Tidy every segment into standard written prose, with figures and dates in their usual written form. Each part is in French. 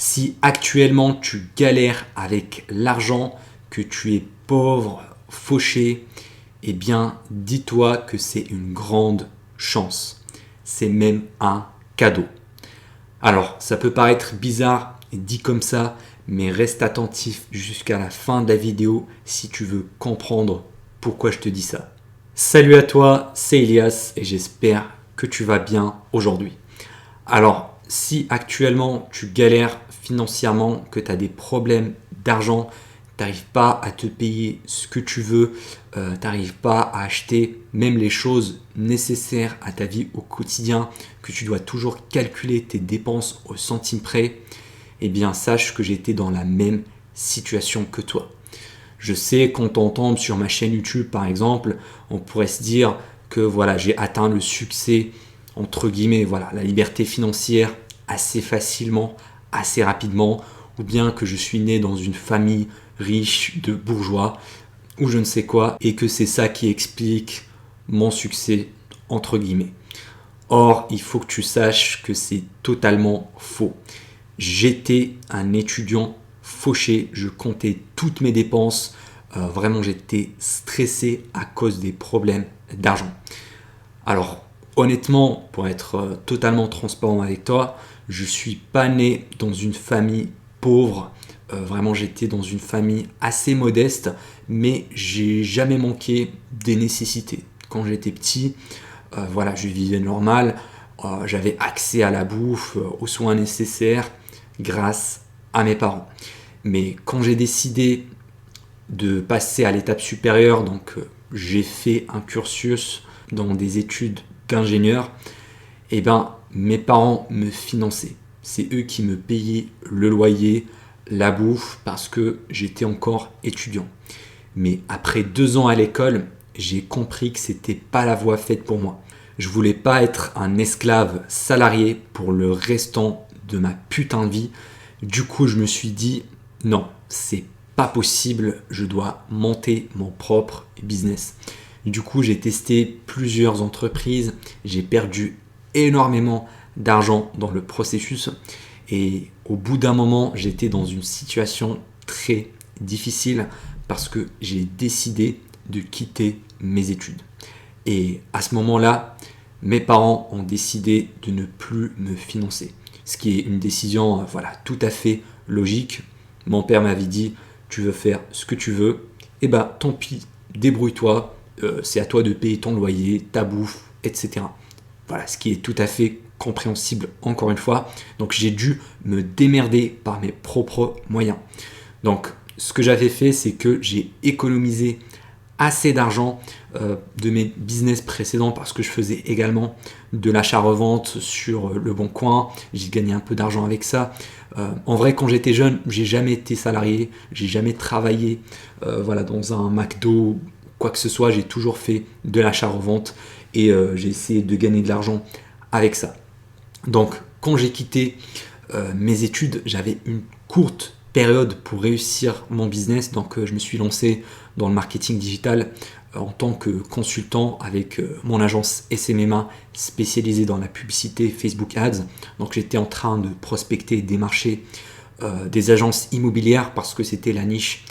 Si actuellement tu galères avec l'argent, que tu es pauvre, fauché, eh bien dis-toi que c'est une grande chance. C'est même un cadeau. Alors, ça peut paraître bizarre dit comme ça, mais reste attentif jusqu'à la fin de la vidéo si tu veux comprendre pourquoi je te dis ça. Salut à toi, c'est Elias et j'espère que tu vas bien aujourd'hui. Alors, si actuellement tu galères financièrement, que tu as des problèmes d'argent, tu n'arrives pas à te payer ce que tu veux, tu n'arrives pas à acheter même les choses nécessaires à ta vie au quotidien, que tu dois toujours calculer tes dépenses au centime près, eh bien sache que j'étais dans la même situation que toi. Je sais quand on tombe sur ma chaîne YouTube par exemple, on pourrait se dire que voilà, j'ai atteint le succès entre guillemets, voilà, la liberté financière assez facilement, assez rapidement, ou bien que je suis né dans une famille riche de bourgeois, ou je ne sais quoi, et que c'est ça qui explique mon succès, entre guillemets. Or, il faut que tu saches que c'est totalement faux. J'étais un étudiant fauché, je comptais toutes mes dépenses, vraiment j'étais stressé à cause des problèmes d'argent. Alors, honnêtement, pour être totalement transparent avec toi, je ne suis pas né dans une famille pauvre. Vraiment, j'étais dans une famille assez modeste, mais j'ai jamais manqué des nécessités. Quand j'étais petit, voilà, je vivais normal. J'avais accès à la bouffe, aux soins nécessaires, grâce à mes parents. Mais quand j'ai décidé de passer à l'étape supérieure, donc j'ai fait un cursus dans des études d'ingénieur, et ben mes parents me finançaient. C'est eux qui me payaient le loyer, la bouffe, parce que j'étais encore étudiant. Mais après 2 ans à l'école, j'ai compris que c'était pas la voie faite pour moi. Je voulais pas être un esclave salarié pour le restant de ma putain de vie. Du coup, je me suis dit non, c'est pas possible, je dois monter mon propre business. Du coup, j'ai testé plusieurs entreprises, j'ai perdu énormément d'argent dans le processus et au bout d'un moment, j'étais dans une situation très difficile parce que j'ai décidé de quitter mes études. Et à ce moment-là, mes parents ont décidé de ne plus me financer, ce qui est une décision voilà, tout à fait logique. Mon père m'avait dit tu veux faire ce que tu veux, et bah tant pis, débrouille-toi, c'est à toi de payer ton loyer, ta bouffe, etc. Voilà, ce qui est tout à fait compréhensible encore une fois. Donc j'ai dû me démerder par mes propres moyens. Donc ce que j'avais fait, c'est que j'ai économisé assez d'argent de mes business précédents parce que je faisais également de l'achat-revente sur le Bon Coin. J'ai gagné un peu d'argent avec ça. En vrai, quand j'étais jeune, j'ai jamais été salarié, j'ai jamais travaillé voilà, dans un McDo, quoi que ce soit. J'ai toujours fait de l'achat-revente et j'ai essayé de gagner de l'argent avec ça. Donc, quand j'ai quitté mes études, j'avais une courte période pour réussir mon business. Donc, je me suis lancé dans le marketing digital en tant que consultant avec mon agence SMMA spécialisée dans la publicité Facebook Ads. Donc, j'étais en train de prospecter et démarcher des agences immobilières parce que c'était la niche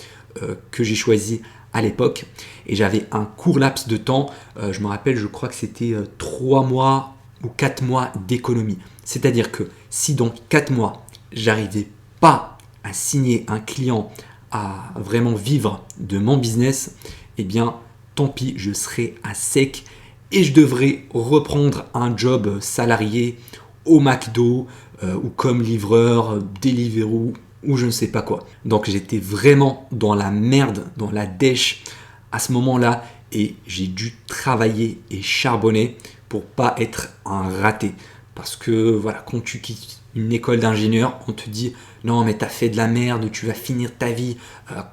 que j'ai choisie à l'époque. Et j'avais un court laps de temps, je me rappelle, je crois que c'était 3 mois ou 4 mois d'économie. C'est-à-dire que si dans 4 mois, j'arrivais pas à signer un client, à vraiment vivre de mon business, eh bien, tant pis, je serai à sec et je devrais reprendre un job salarié au McDo ou comme livreur, Deliveroo ou je ne sais pas quoi. Donc, j'étais vraiment dans la merde, dans la dèche à ce moment-là et j'ai dû travailler et charbonner pour pas être un raté. Parce que voilà, quand tu quittes une école d'ingénieur, on te dit non mais t'as fait de la merde, tu vas finir ta vie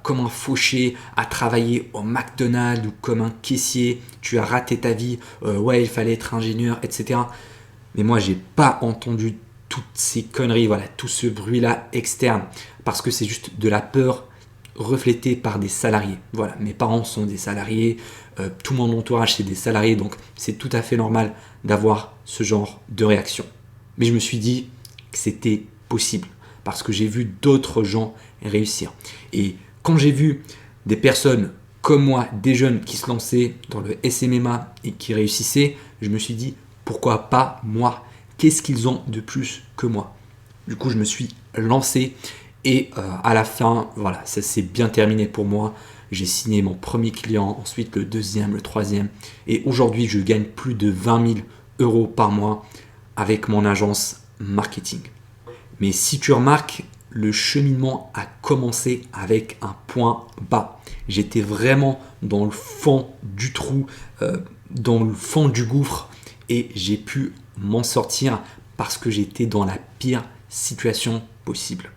comme un fauché à travailler au McDonald's ou comme un caissier, tu as raté ta vie, ouais il fallait être ingénieur, etc. Mais moi j'ai pas entendu toutes ces conneries, voilà, tout ce bruit-là externe, parce que c'est juste de la peur reflétée par des salariés. Voilà, mes parents sont des salariés, tout mon entourage c'est des salariés, donc c'est tout à fait normal d'avoir ce genre de réaction. Mais je me suis dit que c'était possible, parce que j'ai vu d'autres gens réussir. Et quand j'ai vu des personnes comme moi, des jeunes qui se lançaient dans le SMMA et qui réussissaient, je me suis dit, pourquoi pas moi? Qu'est-ce qu'ils ont de plus que moi? Du coup, je me suis lancé et à la fin, voilà, ça s'est bien terminé pour moi. J'ai signé mon premier client, ensuite le deuxième, le troisième. Et aujourd'hui, je gagne plus de 20 000 euros par mois avec mon agence marketing. Mais si tu remarques, le cheminement a commencé avec un point bas. J'étais vraiment dans le fond du trou, dans le fond du gouffre et j'ai pu m'en sortir parce que j'étais dans la pire situation possible.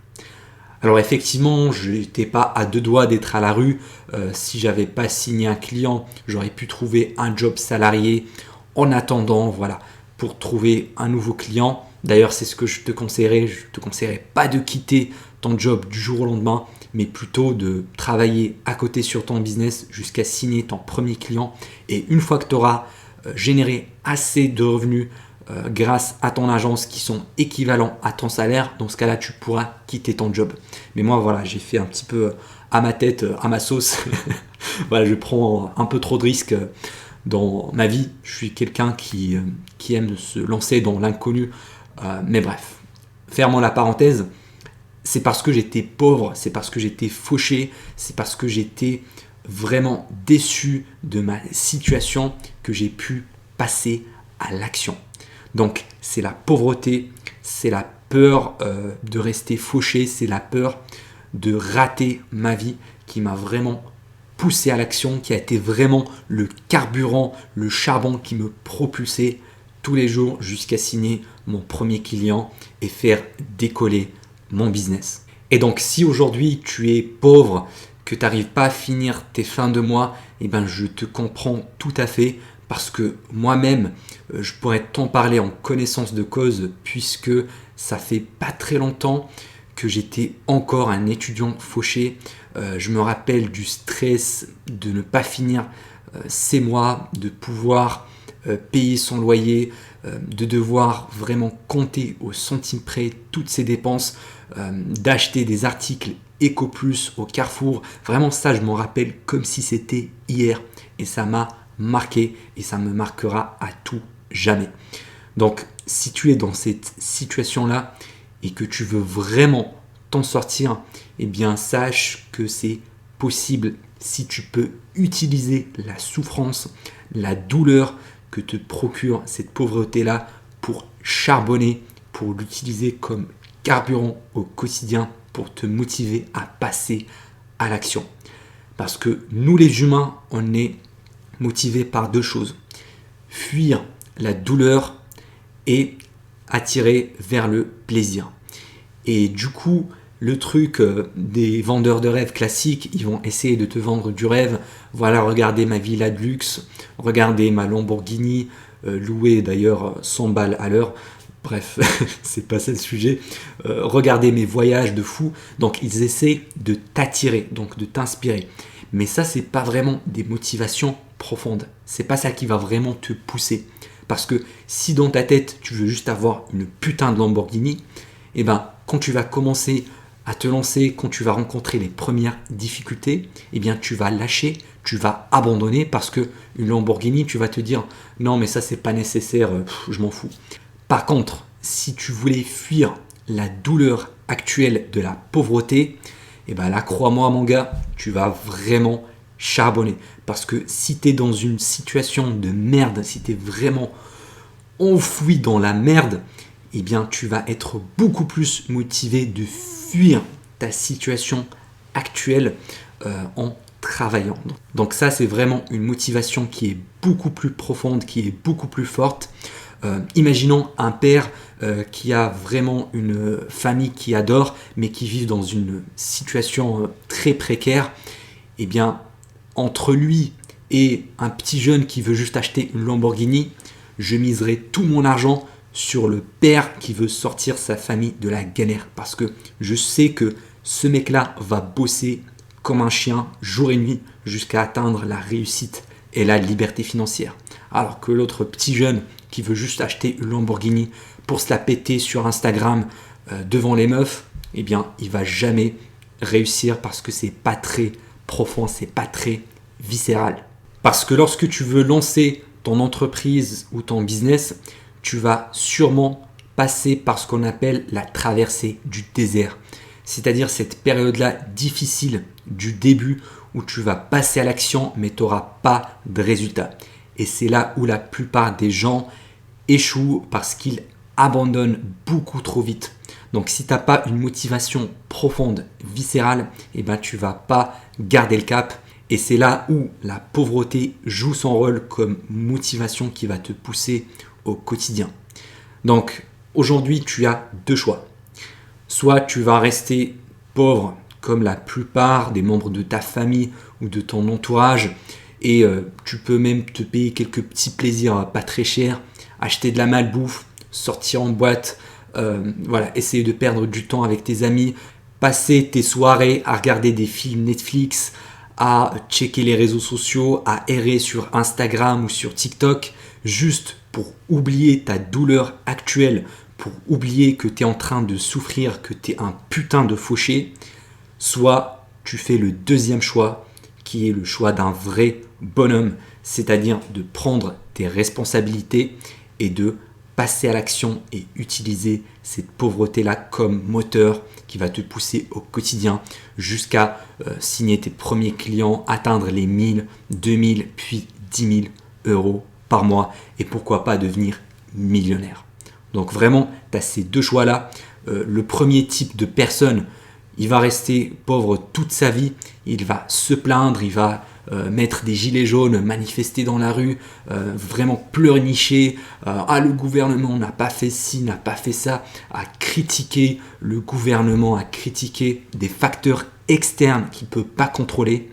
Alors effectivement, je n'étais pas à deux doigts d'être à la rue. Si j'avais pas signé un client, j'aurais pu trouver un job salarié en attendant, voilà, pour trouver un nouveau client. D'ailleurs, c'est ce que je te conseillerais. Je te conseillerais pas de quitter ton job du jour au lendemain, mais plutôt de travailler à côté sur ton business jusqu'à signer ton premier client. Et une fois que tu auras généré assez de revenus grâce à ton agence qui sont équivalents à ton salaire, dans ce cas-là, tu pourras quitter ton job. Mais moi, voilà, j'ai fait un petit peu à ma tête, à ma sauce. Voilà, je prends un peu trop de risques dans ma vie. Je suis quelqu'un qui aime se lancer dans l'inconnu. Mais bref, fermons la parenthèse. C'est parce que j'étais pauvre, c'est parce que j'étais fauché, c'est parce que j'étais vraiment déçu de ma situation que j'ai pu passer à l'action. Donc, c'est la pauvreté, c'est la peur de rester fauché, c'est la peur de rater ma vie qui m'a vraiment poussé à l'action, qui a été vraiment le carburant, le charbon qui me propulsait tous les jours jusqu'à signer mon premier client et faire décoller mon business. Et donc, si aujourd'hui tu es pauvre, que tu n'arrives pas à finir tes fins de mois, eh ben, je te comprends tout à fait parce que moi-même, je pourrais t'en parler en connaissance de cause puisque ça fait pas très longtemps que j'étais encore un étudiant fauché. Je me rappelle du stress de ne pas finir ces mois, de pouvoir payer son loyer, de devoir vraiment compter au centime près toutes ses dépenses, d'acheter des articles EcoPlus au Carrefour. Vraiment ça, je m'en rappelle comme si c'était hier et ça m'a marqué et ça me marquera à tout jamais. Donc si tu es dans cette situation-là et que tu veux vraiment t'en sortir, eh bien sache que c'est possible si tu peux utiliser la souffrance, la douleur que te procure cette pauvreté-là pour charbonner, pour l'utiliser comme carburant au quotidien pour te motiver à passer à l'action. Parce que nous les humains, on est motivés par deux choses. Fuir la douleur et attirer vers le plaisir. Et du coup, le truc des vendeurs de rêves classiques, ils vont essayer de te vendre du rêve. Voilà, regardez ma villa de luxe, regardez ma Lamborghini, louée d'ailleurs 100 balles à l'heure. Bref, c'est pas ça le sujet. Regardez mes voyages de fou. Donc, ils essaient de t'attirer, donc de t'inspirer. Mais ça, c'est pas vraiment des motivations profondes. C'est pas ça qui va vraiment te pousser. Parce que si dans ta tête, tu veux juste avoir une putain de Lamborghini, eh ben, quand tu vas commencer à te lancer, quand tu vas rencontrer les premières difficultés, eh bien, tu vas lâcher, tu vas abandonner parce que une Lamborghini, tu vas te dire non, mais ça, c'est pas nécessaire, je m'en fous. Par contre, si tu voulais fuir la douleur actuelle de la pauvreté, eh ben là, crois-moi mon gars, tu vas vraiment charbonner. Parce que si tu es dans une situation de merde, si tu es vraiment enfoui dans la merde, eh bien tu vas être beaucoup plus motivé de fuir ta situation actuelle en travaillant. Donc ça, c'est vraiment une motivation qui est beaucoup plus profonde, qui est beaucoup plus forte. Imaginons un père qui a vraiment une famille qui adore, mais qui vit dans une situation très précaire. Eh bien, entre lui et un petit jeune qui veut juste acheter une Lamborghini, je miserai tout mon argent sur le père qui veut sortir sa famille de la galère. Parce que je sais que ce mec-là va bosser comme un chien jour et nuit jusqu'à atteindre la réussite et la liberté financière. Alors que l'autre petit jeune qui veut juste acheter une Lamborghini pour se la péter sur Instagram devant les meufs, eh bien, il va jamais réussir parce que c'est pas très profond, c'est pas très viscéral. Parce que lorsque tu veux lancer ton entreprise ou ton business, tu vas sûrement passer par ce qu'on appelle la traversée du désert. C'est-à-dire cette période-là difficile du début où tu vas passer à l'action mais tu n'auras pas de résultat. Et c'est là où la plupart des gens échouent parce qu'ils abandonnent beaucoup trop vite. Donc si tu n'as pas une motivation profonde, viscérale, eh ben, tu ne vas pas garder le cap. Et c'est là où la pauvreté joue son rôle comme motivation qui va te pousser au quotidien. Donc aujourd'hui, tu as deux choix. Soit tu vas rester pauvre comme la plupart des membres de ta famille ou de ton entourage et tu peux même te payer quelques petits plaisirs pas très chers, acheter de la malbouffe, sortir en boîte, essayer de perdre du temps avec tes amis, passer tes soirées à regarder des films Netflix, à checker les réseaux sociaux, à errer sur Instagram ou sur TikTok, juste pour oublier ta douleur actuelle, pour oublier que tu es en train de souffrir, que tu es un putain de fauché, soit tu fais le deuxième choix, qui est le choix d'un vrai bonhomme, c'est-à-dire de prendre tes responsabilités et de passer à l'action et utiliser cette pauvreté-là comme moteur qui va te pousser au quotidien jusqu'à signer tes premiers clients, atteindre les 1000, 2000, puis 10 000 euros par mois et pourquoi pas devenir millionnaire. Donc vraiment, tu as ces deux choix-là. Le premier type de personne, il va rester pauvre toute sa vie, il va se plaindre, il va mettre des gilets jaunes, manifester dans la rue, vraiment pleurnicher, le gouvernement n'a pas fait ci, n'a pas fait ça, à critiquer le gouvernement, à critiquer des facteurs externes qu'il ne peut pas contrôler.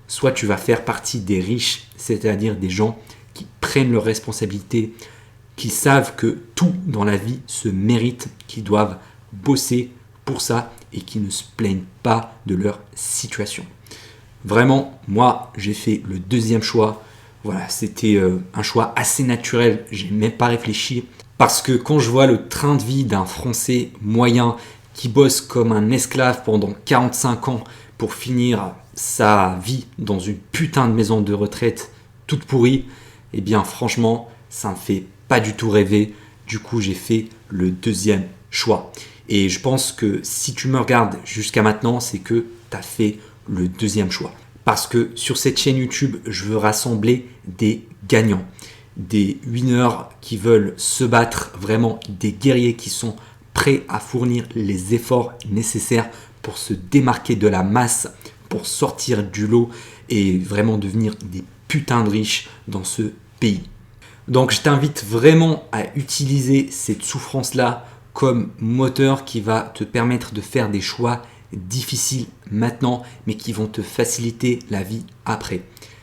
Soit tu vas faire partie des riches, c'est-à-dire des gens qui prennent leurs responsabilités, qui savent que tout dans la vie se mérite, qu'ils doivent bosser pour ça et qui ne se plaignent pas de leur situation. Vraiment, moi, j'ai fait le deuxième choix. Voilà, c'était un choix assez naturel. J'ai même pas réfléchi. Parce que quand je vois le train de vie d'un Français moyen qui bosse comme un esclave pendant 45 ans pour finir sa vie dans une putain de maison de retraite toute pourrie, eh bien franchement, ça me fait pas du tout rêver. Du coup, j'ai fait le deuxième choix. Et je pense que si tu me regardes jusqu'à maintenant, c'est que tu as fait le deuxième choix. Parce que sur cette chaîne YouTube, je veux rassembler des gagnants, des winners qui veulent se battre, vraiment des guerriers qui sont prêts à fournir les efforts nécessaires pour se démarquer de la masse, pour sortir du lot et vraiment devenir des putains de riches dans ce pays. Donc je t'invite vraiment à utiliser cette souffrance-là comme moteur qui va te permettre de faire des choix difficiles maintenant, mais qui vont te faciliter la vie après.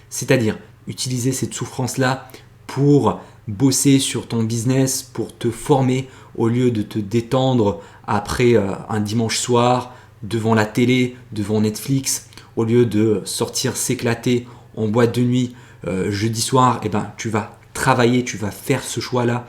C'est-à-dire utiliser cette souffrance-là pour bosser sur ton business, pour te former au lieu de te détendre après un dimanche soir devant la télé, devant Netflix, au lieu de sortir s'éclater en boîte de nuit jeudi soir, tu vas travailler, tu vas faire ce choix-là,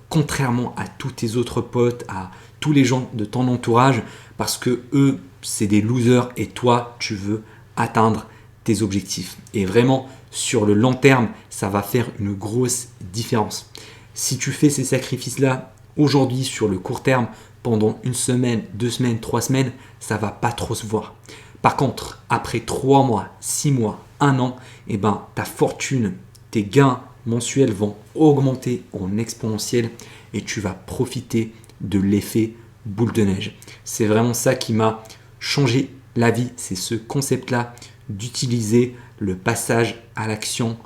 contrairement à tous tes autres potes, à tous les gens de ton entourage, parce que eux, c'est des losers et toi, tu veux atteindre tes objectifs. Et vraiment, sur le long terme, ça va faire une grosse différence. Si tu fais ces sacrifices-là aujourd'hui, sur le court terme, pendant une semaine, 2 semaines, 3 semaines, ça va pas trop se voir. Par contre, après 3 mois, 6 mois, 1 an, ta fortune, tes gains mensuels vont augmenter en exponentiel et tu vas profiter de l'effet boule de neige. C'est vraiment ça qui m'a changé la vie, c'est ce concept-là d'utiliser le passage à l'action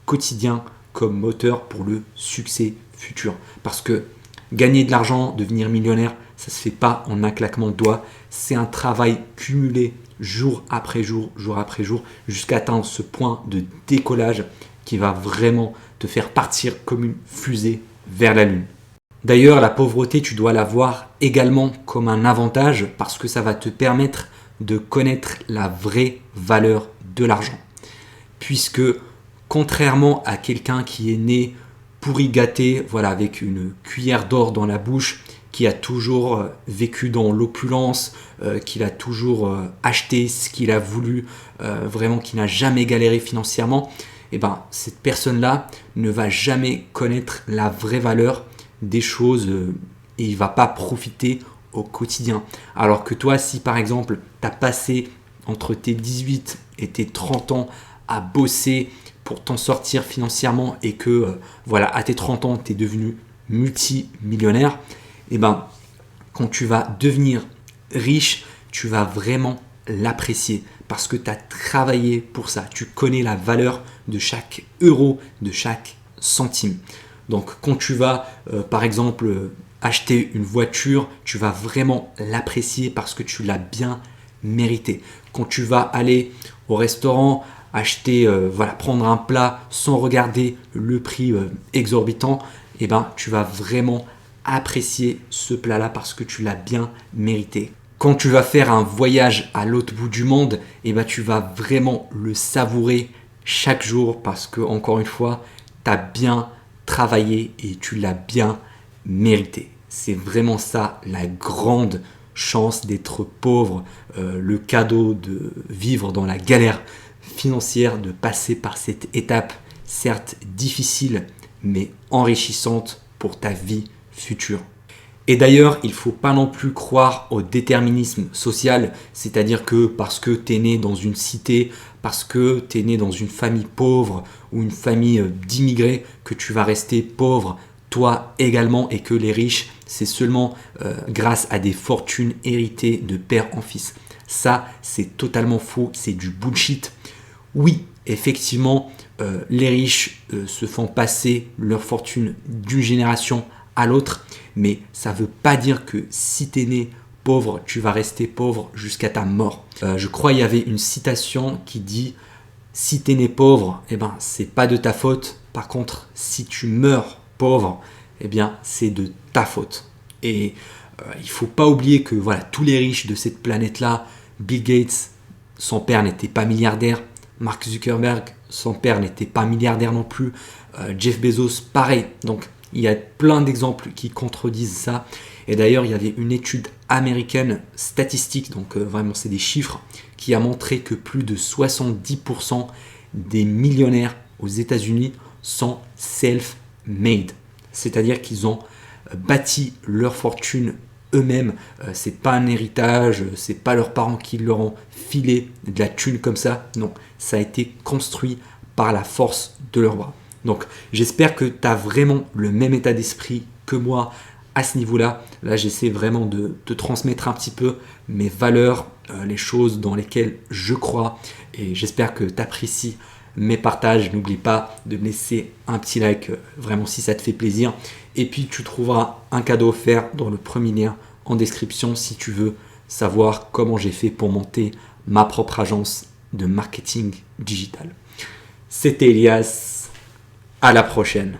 quotidien comme moteur pour le succès futur. Parce que gagner de l'argent, devenir millionnaire, ça ne se fait pas en un claquement de doigts. C'est un travail cumulé jour après jour, jusqu'à atteindre ce point de décollage qui va vraiment te faire partir comme une fusée vers la lune. D'ailleurs, la pauvreté, tu dois la voir également comme un avantage parce que ça va te permettre de connaître la vraie valeur de l'argent. Puisque contrairement à quelqu'un qui est né pourri gâté, avec une cuillère d'or dans la bouche, qui a toujours vécu dans l'opulence, qui a toujours acheté ce qu'il a voulu, vraiment qui n'a jamais galéré financièrement, et ben cette personne-là ne va jamais connaître la vraie valeur des choses et il ne va pas profiter au quotidien. Alors que toi, si par exemple, tu as passé entre tes 18 et tes 30 ans à bosser pour t'en sortir financièrement et que voilà, à tes 30 ans, tu es devenu multimillionnaire, et ben quand tu vas devenir riche, tu vas vraiment l'apprécier parce que tu as travaillé pour ça. Tu connais la valeur de chaque euro, de chaque centime. Donc quand tu vas par exemple acheter une voiture, tu vas vraiment l'apprécier parce que tu l'as bien mérité. Quand tu vas aller au restaurant, acheter, prendre un plat sans regarder le prix exorbitant, et ben tu vas vraiment apprécier ce plat-là parce que tu l'as bien mérité. Quand tu vas faire un voyage à l'autre bout du monde, et ben tu vas vraiment le savourer chaque jour parce que, encore une fois, tu as bien travaillé et tu l'as bien mérité. C'est vraiment ça la grande chance d'être pauvre, le cadeau de vivre dans la galère financière, de passer par cette étape, certes difficile, mais enrichissante pour ta vie future. Et d'ailleurs, il ne faut pas non plus croire au déterminisme social, c'est-à-dire que parce que tu es né dans une cité, parce que tu es né dans une famille pauvre ou une famille d'immigrés, que tu vas rester pauvre toi également et que les riches, c'est seulement grâce à des fortunes héritées de père en fils. Ça, c'est totalement faux, c'est du bullshit. Oui, effectivement, les riches se font passer leur fortune d'une génération à l'autre, mais ça ne veut pas dire que si tu es né pauvre, tu vas rester pauvre jusqu'à ta mort. Je crois qu'il y avait une citation qui dit « Si tu es né pauvre, eh ben, c'est pas de ta faute. Par contre, si tu meurs pauvre, eh bien, c'est de ta faute. » Et il ne faut pas oublier que voilà, tous les riches de cette planète-là, Bill Gates, son père n'était pas milliardaire, Mark Zuckerberg, son père n'était pas milliardaire non plus, Jeff Bezos, pareil. Donc, il y a plein d'exemples qui contredisent ça. Et d'ailleurs, il y avait une étude américaine statistique, donc vraiment c'est des chiffres, qui a montré que plus de 70% des millionnaires aux États-Unis sont self-made. C'est-à-dire qu'ils ont bâti leur fortune eux-mêmes. C'est pas un héritage, c'est pas leurs parents qui leur ont filé de la thune comme ça. Non, ça a été construit par la force de leurs bras. Donc j'espère que tu as vraiment le même état d'esprit que moi à ce niveau-là. Là, j'essaie vraiment de te transmettre un petit peu mes valeurs, les choses dans lesquelles je crois. Et j'espère que tu apprécies mes partages. N'oublie pas de me laisser un petit like, vraiment si ça te fait plaisir. Et puis tu trouveras un cadeau offert dans le premier lien en description si tu veux savoir comment j'ai fait pour monter ma propre agence de marketing digital. C'était Elias. À la prochaine.